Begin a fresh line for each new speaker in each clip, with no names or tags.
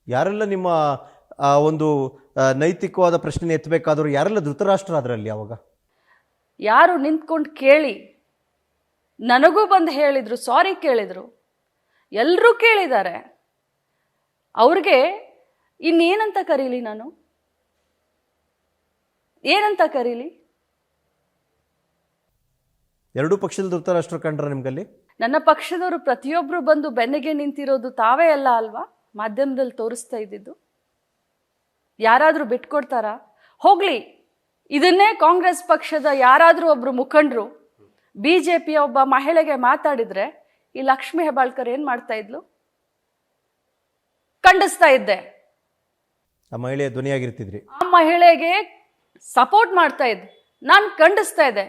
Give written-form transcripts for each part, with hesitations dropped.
ಯಾರೆಲ್ಲ ನಿಮ್ಮ ಒಂದು ನೈತಿಕವಾದ ಪ್ರಶ್ನೆ ಎತ್ತಬೇಕಾದ್ರು ಯಾರೆಲ್ಲ ಧೃತರಾಷ್ಟ್ರ ಅದರಲ್ಲಿ ಅವಾಗ?
ಯಾರು ನಿಂತ್ಕೊಂಡು ಕೇಳಿ ನನಗೂ ಬಂದು ಹೇಳಿದ್ರು, ಸಾರಿ ಕೇಳಿದ್ರು, ಎಲ್ಲರೂ ಕೇಳಿದ್ದಾರೆ. ಅವ್ರಿಗೆ ಇನ್ನೇನಂತ ಕರೀಲಿ, ನಾನು ಏನಂತ ಕರೀಲಿ?
ಎರಡೂ ಪಕ್ಷದ ಧೃತರಾಷ್ಟ್ರ ಕಂಡ್ರ ನಿಮ್ಗಲ್ಲಿ?
ನನ್ನ ಪಕ್ಷದವರು ಪ್ರತಿಯೊಬ್ಬರು ಬಂದು ಬೆನ್ನಿಗೆ ನಿಂತಿರೋದು ತಾವೇ ಅಲ್ಲ ಅಲ್ವಾ ಮಾಧ್ಯಮದಲ್ಲಿ ತೋರಿಸ್ತಾ ಇದ್ದಿದ್ದು? ಯಾರಾದರೂ ಬಿಟ್ಕೊಡ್ತಾರಾ? ಹೋಗ್ಲಿ, ಇದನ್ನೇ ಕಾಂಗ್ರೆಸ್ ಪಕ್ಷದ ಯಾರಾದರೂ ಒಬ್ರು ಮುಖಂಡರು ಬಿಜೆಪಿಯ ಒಬ್ಬ ಮಹಿಳೆಗೆ ಮಾತಾಡಿದ್ರೆ ಈ ಲಕ್ಷ್ಮೀ ಹೆಬ್ಬಾಳ್ಕರ್ ಏನ್ ಮಾಡ್ತಾ ಇದ್ಲು? ಖಂಡಿಸ್ತಾ ಇದ್ದೆ.
ಆ ಮಹಿಳೆಯ ಧ್ವನಿಯಾಗಿರ್ತಿದ್ರಿ.
ಆ ಮಹಿಳೆಗೆ ಸಪೋರ್ಟ್ ಮಾಡ್ತಾ ಇದ್ದೆ, ನಾನು ಖಂಡಿಸ್ತಾ ಇದ್ದೆ.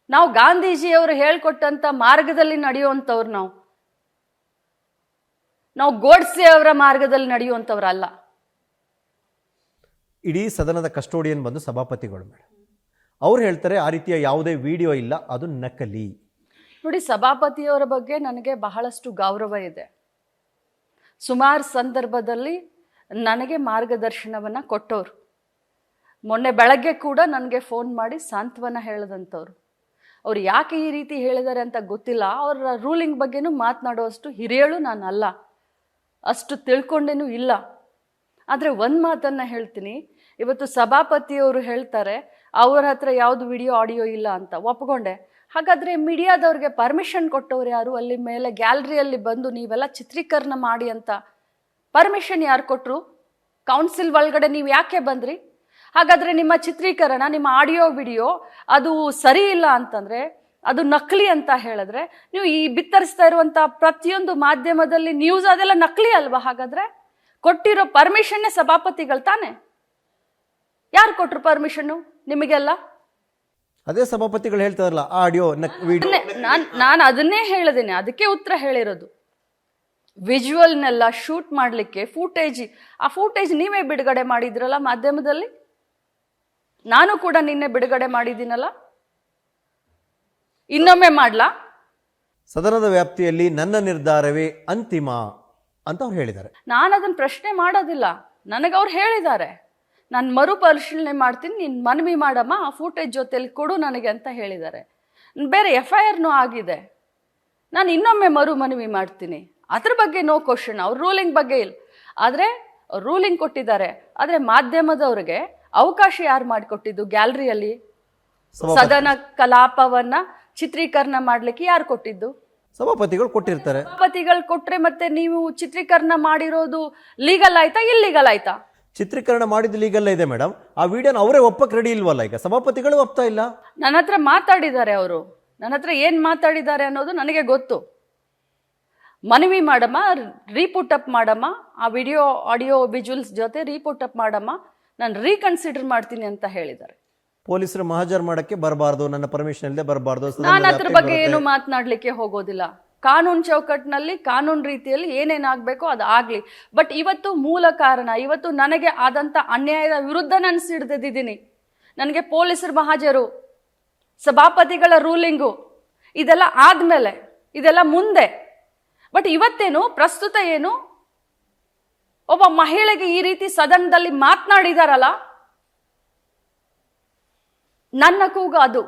ನಾವು ಗಾಂಧೀಜಿಯವರು ಹೇಳ್ಕೊಟ್ಟಂತ ಮಾರ್ಗದಲ್ಲಿ ನಡೆಯುವಂಥವ್ರು, ನಾವು ಗೋಡ್ಸೆ ಅವರ ಮಾರ್ಗದಲ್ಲಿ ನಡೆಯುವಂಥವ್ರಲ್ಲ.
ಇಡೀ ಸದನದ ಕಸ್ಟೋಡಿಯನ್ ಬಂದು ಸಭಾಪತಿಗಳು ಮೇಡಮ್, ಅವ್ರು ಹೇಳ್ತಾರೆ ಆ ರೀತಿಯ ಯಾವುದೇ ವಿಡಿಯೋ ಇಲ್ಲ, ಅದು ನಕಲಿ.
ನೋಡಿ, ಸಭಾಪತಿಯವರ ಬಗ್ಗೆ ನನಗೆ ಬಹಳಷ್ಟು ಗೌರವ ಇದೆ. ಸುಮಾರು ಸಂದರ್ಭದಲ್ಲಿ ನನಗೆ ಮಾರ್ಗದರ್ಶನವನ್ನ ಕೊಟ್ಟವರು. ಮೊನ್ನೆ ಬೆಳಗ್ಗೆ ಕೂಡ ನನಗೆ ಫೋನ್ ಮಾಡಿ ಸಾಂತ್ವನ ಹೇಳದಂಥವ್ರು. ಅವ್ರು ಯಾಕೆ ಈ ರೀತಿ ಹೇಳಿದ್ದಾರೆ ಅಂತ ಗೊತ್ತಿಲ್ಲ. ಅವರ ರೂಲಿಂಗ್ ಬಗ್ಗೆನೂ ಮಾತನಾಡುವಷ್ಟು ಹಿರಿಯಳು ನಾನು ಅಲ್ಲ, ಅಷ್ಟು ತಿಳ್ಕೊಂಡೇನೂ ಇಲ್ಲ. ಆದರೆ ಒಂದು ಮಾತನ್ನು ಹೇಳ್ತೀನಿ, ಇವತ್ತು ಸಭಾಪತಿಯವರು ಹೇಳ್ತಾರೆ ಅವ್ರ ಹತ್ರ ಯಾವುದು ವಿಡಿಯೋ ಆಡಿಯೋ ಇಲ್ಲ ಅಂತ ಒಪ್ಕೊಂಡೆ. ಹಾಗಾದರೆ ಮೀಡಿಯಾದವ್ರಿಗೆ ಪರ್ಮಿಷನ್ ಕೊಟ್ಟವ್ರು ಯಾರು? ಅಲ್ಲಿ ಮೇಲೆ ಗ್ಯಾಲರಿಯಲ್ಲಿ ಬಂದು ನೀವೆಲ್ಲ ಚಿತ್ರೀಕರಣ ಮಾಡಿ ಅಂತ ಪರ್ಮಿಷನ್ ಯಾರು ಕೊಟ್ಟರು? ಕೌನ್ಸಿಲ್ ಒಳಗಡೆ ನೀವು ಯಾಕೆ ಬಂದ್ರಿ? ಹಾಗಾದರೆ ನಿಮ್ಮ ಚಿತ್ರೀಕರಣ, ನಿಮ್ಮ ಆಡಿಯೋ ವಿಡಿಯೋ ಅದು ಸರಿ ಇಲ್ಲ ಅಂತಂದರೆ, ಅದು ನಕಲಿ ಅಂತ ಹೇಳಿದ್ರೆ, ನೀವು ಈ ಬಿತ್ತರಿಸ್ತಾ ಇರುವಂಥ ಪ್ರತಿಯೊಂದು ಮಾಧ್ಯಮದಲ್ಲಿ ನ್ಯೂಸ್ ಅದೆಲ್ಲ ನಕಲಿ ಅಲ್ವಾ? ಹಾಗಾದರೆ ಕೊಟ್ಟಿರೋ ಪರ್ಮಿಷನ್ನೇ ಸಭಾಪತಿಗಳು ತಾನೆ? ಯಾರು ಕೊಟ್ಟರು ಪರ್ಮಿಷನ್ನು ನಿಮಗೆಲ್ಲ?
ಅದೇ ಸಭಾಪತಿಗಳು ಹೇಳ್ತಾರಲ್ಲ ಆಡಿಯೋ ವಿಡಿಯೋ.
ನಾನು ಅದನ್ನೇ ಹೇಳಿದ್ದೇನೆ, ಅದಕ್ಕೆ ಉತ್ತರ ಹೇಳಿರೋದು. ವಿಜುವಲ್ನೆಲ್ಲ ಶೂಟ್ ಮಾಡಲಿಕ್ಕೆ ಆ ಫೂಟೇಜ್ ನೀವೇ ಬಿಡುಗಡೆ ಮಾಡಿದ್ರಲ್ಲ ಮಾಧ್ಯಮದಲ್ಲಿ. ನಾನು ಕೂಡ ನಿನ್ನೆ ಬಿಡುಗಡೆ ಮಾಡಿದ್ದೀನಲ್ಲ, ಇನ್ನೊಮ್ಮೆ ಮಾಡ್ಲಾ?
ಸದನದ ವ್ಯಾಪ್ತಿಯಲ್ಲಿ ನನ್ನ ನಿರ್ಧಾರವೇ ಅಂತಿಮ ಅಂತ ಅವ್ರು ಹೇಳಿದ್ದಾರೆ.
ನಾನು ಅದನ್ನು ಪ್ರಶ್ನೆ ಮಾಡೋದಿಲ್ಲ. ನನಗೆ ಅವ್ರು ಹೇಳಿದ್ದಾರೆ, ನಾನು ಮರುಪರಿಶೀಲನೆ ಮಾಡ್ತೀನಿ, ನೀನು ಮನವಿ ಮಾಡಮ್ಮ, ಆ ಫೂಟೇಜ್ ಜೊತೆಲಿ ಕೊಡು ನನಗೆ ಅಂತ ಹೇಳಿದ್ದಾರೆ. ಬೇರೆ FIR ಆಗಿದೆ, ನಾನು ಇನ್ನೊಮ್ಮೆ ಮನವಿ ಮಾಡ್ತೀನಿ. ಅದ್ರ ಬಗ್ಗೆ ನೋ ಕ್ವಶನ್, ಅವ್ರ ರೂಲಿಂಗ್ ಬಗ್ಗೆ ಇಲ್ಲ. ಆದರೆ ರೂಲಿಂಗ್ ಕೊಟ್ಟಿದ್ದಾರೆ, ಆದರೆ ಮಾಧ್ಯಮದವ್ರಿಗೆ ಅವಕಾಶ ಯಾರು ಮಾಡಿಕೊಟ್ಟಿದ್ದು? ಗ್ಯಾಲರಿಯಲ್ಲಿ ಸದನ ಕಲಾಪವನ್ನ ಚಿತ್ರೀಕರಣ ಮಾಡ್ಲಿಕ್ಕೆ ಯಾರು ಕೊಟ್ಟಿದ್ದು?
ಸಭಾಪತಿಗಳು ಕೊಟ್ಟಿರ್ತಾರೆ.
ಸಭಾಪತಿಗಳು ಕೊಟ್ರೆ ಮತ್ತೆ ನೀವು ಚಿತ್ರೀಕರಣ ಮಾಡಿರೋದು ಲೀಗಲ್ ಆಯ್ತಾ ಇಲ್ಲೀಗಲ್ ಆಯ್ತಾ?
ಚಿತ್ರೀಕರಣ ಮಾಡಿದ್ದು ಲೀಗಲ್ ಇದೆ ಮೇಡಮ್. ಆ ವಿಡಿಯೋನ ಅವರೇ ಒಪ್ಪಕ್ಕೆ ರೆಡಿ ಇಲ್ವಲ್ಲ, ಈಗ ಸಭಾಪತಿಗಳು ಒಪ್ತಾ ಇಲ್ಲ.
ನನ್ನ ಹತ್ರ ಮಾತಾಡಿದ್ದಾರೆ ಅವರು, ನನ್ನ ಹತ್ರ ಏನ್ ಮಾತಾಡಿದ್ದಾರೆ ಅನ್ನೋದು ನನಗೆ ಗೊತ್ತು. ಮನವಿ ಮಾಡಮ್ಮ, ರೀಪುಟ್ ಅಪ್ ಮಾಡಮ್ಮ, ಆ ವಿಡಿಯೋ ಆಡಿಯೋ ವಿಜುವಲ್ಸ್ ಜೊತೆ ರೀಪುಟ್ ಅಪ್ ಮಾಡಮ್ಮ, ನಾನು ರೀಕನ್ಸಿಡರ್ ಮಾಡ್ತೀನಿ ಅಂತ ಹೇಳಿದ್ದಾರೆ.
ಪೊಲೀಸರು ಮಹಾಜರ್ ಮಾಡಕ್ಕೆ ಬರಬಾರ್ದು, ನನ್ನ ಪರ್ಮಿಷನ್ ಇಲ್ಲದೆ ಬರಬಾರ್ದು.
ನಾನು ಅದ್ರ ಬಗ್ಗೆ ಏನು ಮಾತನಾಡ್ಲಿಕ್ಕೆ ಹೋಗೋದಿಲ್ಲ. ಕಾನೂನು ಚೌಕಟ್ಟಿನಲ್ಲಿ ಕಾನೂನು ರೀತಿಯಲ್ಲಿ ಏನೇನಾಗಬೇಕೋ ಅದು ಆಗಲಿ. ಬಟ್ ಇವತ್ತು ಮೂಲ ಕಾರಣ, ಇವತ್ತು ನನಗೆ ಆದಂಥ ಅನ್ಯಾಯದ ವಿರುದ್ಧ ನಾನು ಸಿಡಿದಿದ್ದೀನಿ. ನನಗೆ ಪೊಲೀಸರು ಮಹಾಜರು, ಸಭಾಪತಿಗಳ ರೂಲಿಂಗು, ಇದೆಲ್ಲ ಆದಮೇಲೆ, ಇದೆಲ್ಲ ಮುಂದೆ. ಬಟ್ ಇವತ್ತೇನು ಪ್ರಸ್ತುತ ಏನು, ಒಬ್ಬ ಮಹಿಳೆಗೆ ಈ ರೀತಿ ಸದನದಲ್ಲಿ ಮಾತನಾಡಿದಾರಲ್ಲ, ನನ್ನ ಕೂಗು ಅದು.